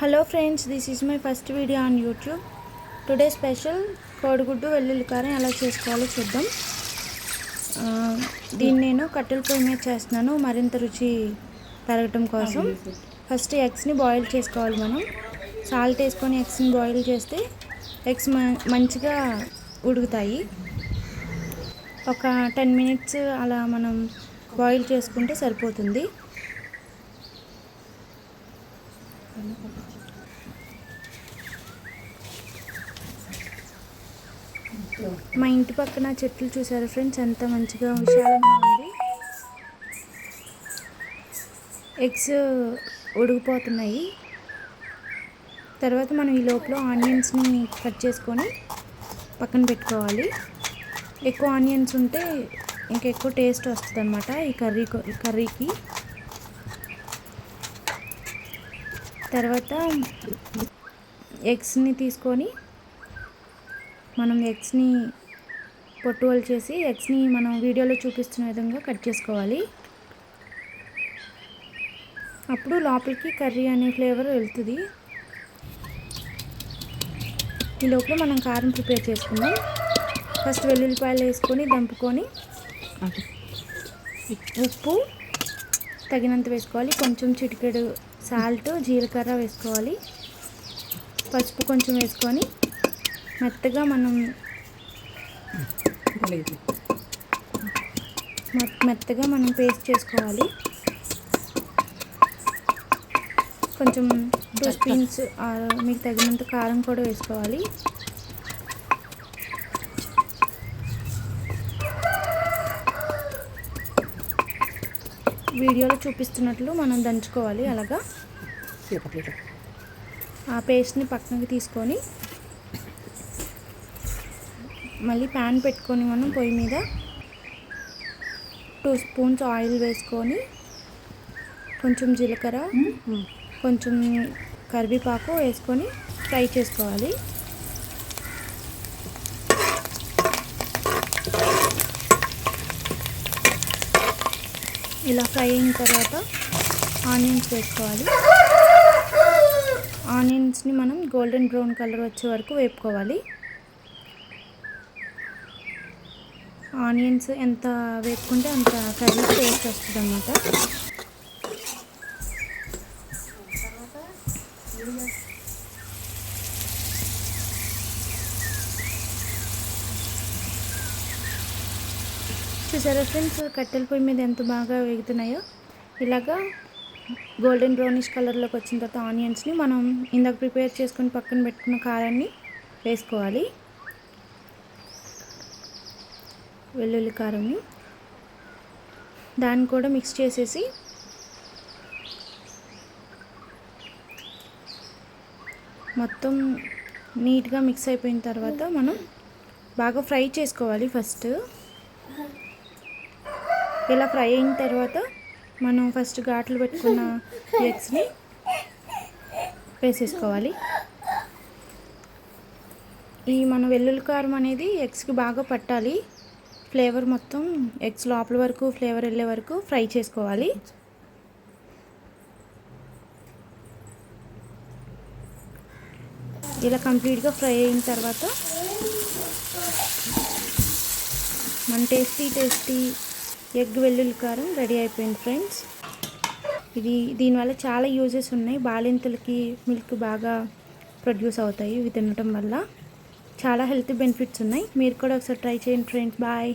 Hello friends, this is my first video on YouTube. Today special కోడిగుడ్డు వెల్లుల్లి కారం ఎలా చేసుకోవాలో చూద్దాం. దీన్ని నేను కట్టెల పొయ్యి మీద చేస్తున్నాను మరింత రుచి పెరగటం కోసం. ఫస్ట్ ఎగ్స్ని బాయిల్ చేసుకోవాలి. మనం సాల్ట్ వేసుకొని ఎగ్స్ని బాయిల్ చేస్తే ఎగ్స్ మంచిగా ఉడుకుతాయి. ఒక 10 minutes అలా మనం బాయిల్ చేసుకుంటే సరిపోతుంది. మా ఇంటి పక్కన చెట్లు చూసారు ఫ్రెండ్స్, ఎంత మంచిగా విశాలంగా ఉంది. ఎగ్స్ ఉడికిపోతున్నాయి. తర్వాత మనం ఈ లోపల ఆనియన్స్ని కట్ చేసుకొని పక్కన పెట్టుకోవాలి. ఎక్కువ ఆనియన్స్ ఉంటే ఇంకెక్కువ టేస్ట్ వస్తుంది అన్నమాట ఈ కర్రీకి. తర్వాత ఎగ్స్ని తీసుకొని మనం ఎగ్స్ని పొట్టువలు చేసి ఎగ్స్ని మనం వీడియోలో చూపిస్తున్న విధంగా కట్ చేసుకోవాలి. అప్పుడు లోపలికి కర్రీ అనే ఫ్లేవర్ వెళ్తుంది. ఈ లోపల మనం కారం ప్రిపేర్ చేసుకుందాం. ఫస్ట్ వెల్లుల్లిపాయలు వేసుకొని దంపుకొని ఉప్పు తగినంత వేసుకోవాలి. కొంచెం చిటికెడు సాల్ట్, జీలకర్ర వేసుకోవాలి. పసుపు కొంచెం వేసుకొని మెత్తగా మనం పేస్ట్ చేసుకోవాలి. కొంచెం 2 స్పూన్స్ మీకు తగినంత కారం కూడా వేసుకోవాలి. వీడియోలో చూపిస్తున్నట్లు మనం దంచుకోవాలి. అలాగా ఆ పేస్ట్ని పక్కనకి తీసుకొని మళ్ళీ ప్యాన్ పెట్టుకొని మనం పొయ్యి మీద 2 స్పూన్స్ ఆయిల్ వేసుకొని కొంచెం జీలకర్ర, కొంచెం కరివేపాకు వేసుకొని ఫ్రై చేసుకోవాలి. ఇలా ఫ్రై అయిన తర్వాత ఆనియన్స్ వేసుకోవాలి. ఆనియన్స్ని మనం గోల్డెన్ బ్రౌన్ కలర్ వచ్చే వరకు వేపుకోవాలి. ఆనియన్స్ ఎంత వేపుకుంటే అంత కర్రీ టేస్ట్ వస్తుంది అన్నమాట. చూసారా ఫ్రెండ్స్, కట్టెల పొయ్యి మీద ఎంత బాగా వేగుతున్నాయో. ఇలాగా గోల్డెన్ బ్రౌనిష్ కలర్లోకి వచ్చిన తర్వాత ఆనియన్స్ని మనం ఇందాక ప్రిపేర్ చేసుకొని పక్కన పెట్టుకున్న కారాన్ని వేసుకోవాలి. వెల్లుల్లి కారంని దాన్ని కూడా మిక్స్ చేసేసి మొత్తం నీట్గా మిక్స్ అయిపోయిన తర్వాత మనం బాగా ఫ్రై చేసుకోవాలి. ఫస్ట్ ఇలా ఫ్రై అయిన తర్వాత మనం ఫస్ట్ ఘాట్లు పెట్టుకున్న ఎగ్స్ని వేసేసుకోవాలి. ఈ మన వెల్లుల్లి కారం అనేది ఎగ్స్కి బాగా పట్టాలి. ఫ్లేవర్ మొత్తం ఎగ్స్ లోపల వరకు ఫ్లేవర్ వెళ్ళే వరకు ఫ్రై చేసుకోవాలి. ఇలా కంప్లీట్గా ఫ్రై అయిన తర్వాత మన టేస్టీ ఎగ్ వెల్లుల్లి కారం రెడీ అయిపోయింది ఫ్రెండ్స్. దీనివల్ల చాలా యూజెస్ ఉన్నాయి. బాలింతలకి మిల్క్ బాగా ప్రొడ్యూస్ అవుతాయి ఇవి తినటం వల్ల. చాలా హెల్త్ బెనిఫిట్స్ ఉన్నాయి. మీరు కూడా ఒకసారి ట్రై చేయండి ఫ్రెండ్స్. బాయ్.